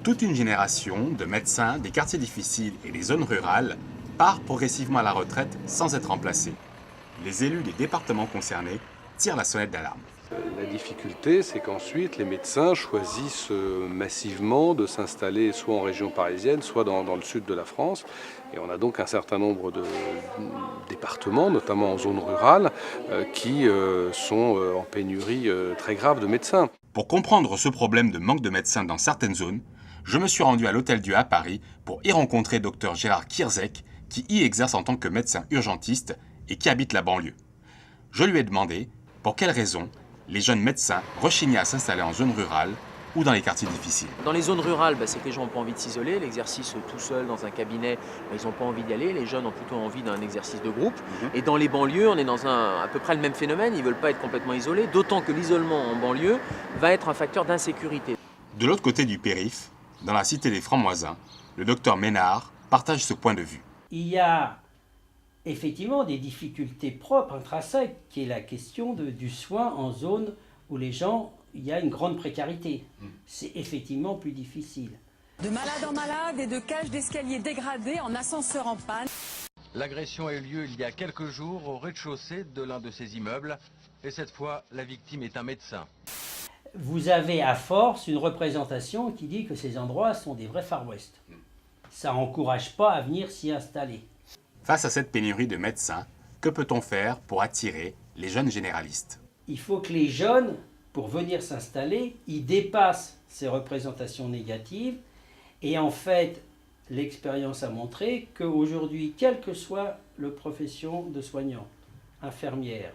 Toute une génération de médecins des quartiers difficiles et des zones rurales part progressivement à la retraite sans être remplacée. Les élus des départements concernés tirent la sonnette d'alarme. La difficulté, c'est qu'ensuite les médecins choisissent massivement de s'installer soit en région parisienne, soit dans le sud de la France. Et on a donc un certain nombre de départements, notamment en zone rurale, qui sont en pénurie très grave de médecins. Pour comprendre ce problème de manque de médecins dans certaines zones, je me suis rendu à l'Hôtel-Dieu à Paris pour y rencontrer Dr Gérard Kierzek, qui y exerce en tant que médecin urgentiste et qui habite la banlieue. Je lui ai demandé pour quelles raisons les jeunes médecins rechignaient à s'installer en zone rurale ou dans les quartiers difficiles. Dans les zones rurales, c'est que les gens n'ont pas envie de s'isoler. L'exercice tout seul dans un cabinet, ils n'ont pas envie d'y aller. Les jeunes ont plutôt envie d'un exercice de groupe. Et dans les banlieues, on est dans à peu près le même phénomène. Ils ne veulent pas être complètement isolés, d'autant que l'isolement en banlieue va être un facteur d'insécurité. De l'autre côté du périph', dans la cité des Francs-Moisins, le docteur Ménard partage ce point de vue. Il y a effectivement des difficultés propres, intrinsèques, qui est la question du soin en zone où il y a une grande précarité. C'est effectivement plus difficile. De malade en malade et de cages d'escalier dégradées en ascenseur en panne. L'agression a eu lieu il y a quelques jours au rez-de-chaussée de l'un de ces immeubles. Et cette fois, la victime est un médecin. Vous avez à force une représentation qui dit que ces endroits sont des vrais Far West. Ça n'encourage pas à venir s'y installer. Face à cette pénurie de médecins, que peut-on faire pour attirer les jeunes généralistes? Il faut que les jeunes, pour venir s'installer, ils dépassent ces représentations négatives. Et en fait, l'expérience a montré qu'aujourd'hui, quelle que soit la profession de soignant, infirmière,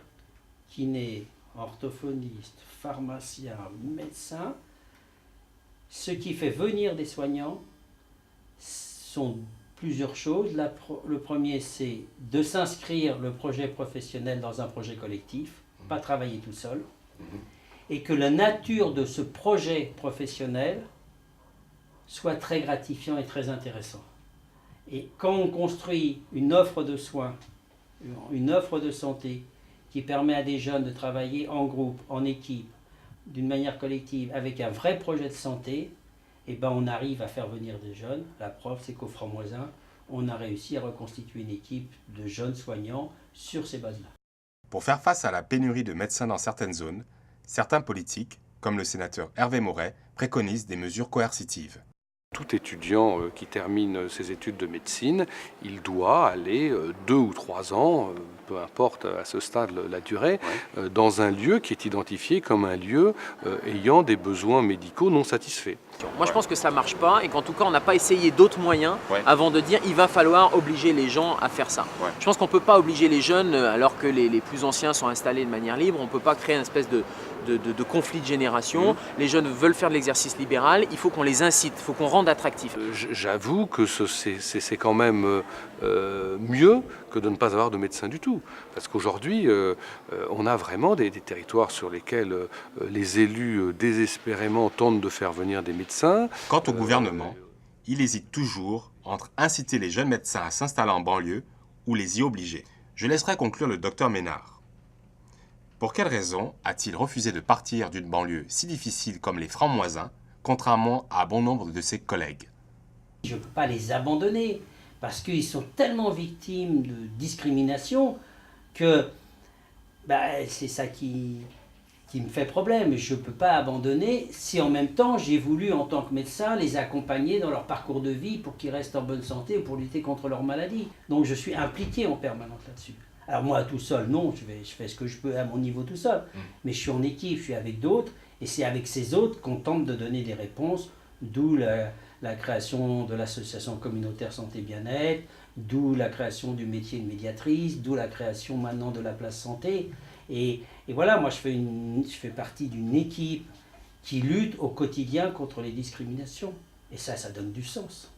kiné, orthophoniste, pharmacien, médecin, ce qui fait venir des soignants sont plusieurs choses. Le premier, c'est de s'inscrire le projet professionnel dans un projet collectif, pas travailler tout seul, et que la nature de ce projet professionnel soit très gratifiant et très intéressant. Et quand on construit une offre de soins, une offre de santé qui permet à des jeunes de travailler en groupe, en équipe, d'une manière collective, avec un vrai projet de santé, et on arrive à faire venir des jeunes. La preuve, c'est qu'au Francs-Moisins, on a réussi à reconstituer une équipe de jeunes soignants sur ces bases-là. Pour faire face à la pénurie de médecins dans certaines zones, certains politiques, comme le sénateur Hervé Moret, préconisent des mesures coercitives. Tout étudiant qui termine ses études de médecine, il doit aller 2 ou 3 ans, peu importe à ce stade la durée, dans un lieu qui est identifié comme un lieu ayant des besoins médicaux non satisfaits. Moi je pense que ça ne marche pas et qu'en tout cas on n'a pas essayé d'autres moyens avant de dire il va falloir obliger les gens à faire ça. Je pense qu'on ne peut pas obliger les jeunes alors que les plus anciens sont installés de manière libre, on ne peut pas créer une espèce de conflit de génération. Les jeunes veulent faire de l'exercice libéral, il faut qu'on les incite, il faut qu'on rende attractif. J'avoue que c'est quand même mieux que de ne pas avoir de médecin du tout. Parce qu'aujourd'hui, on a vraiment des territoires sur lesquels les élus désespérément tentent de faire venir des médecins. Quant au gouvernement, il hésite toujours entre inciter les jeunes médecins à s'installer en banlieue ou les y obliger. Je laisserai conclure le docteur Ménard. Pour quelle raison a-t-il refusé de partir d'une banlieue si difficile comme les Francs-Moisins, contrairement à bon nombre de ses collègues? Je ne peux pas les abandonner, parce qu'ils sont tellement victimes de discrimination que c'est ça qui me fait problème. Je ne peux pas abandonner si en même temps j'ai voulu en tant que médecin les accompagner dans leur parcours de vie pour qu'ils restent en bonne santé ou pour lutter contre leur maladie. Donc je suis impliqué en permanence là-dessus. Alors moi tout seul, non, je fais ce que je peux à mon niveau tout seul. Mais je suis en équipe, je suis avec d'autres, et c'est avec ces autres qu'on tente de donner des réponses, d'où la création de l'association communautaire santé bien-être, d'où la création du métier de médiatrice, d'où la création maintenant de la place santé. Et voilà, moi je fais partie d'une équipe qui lutte au quotidien contre les discriminations. Et ça donne du sens.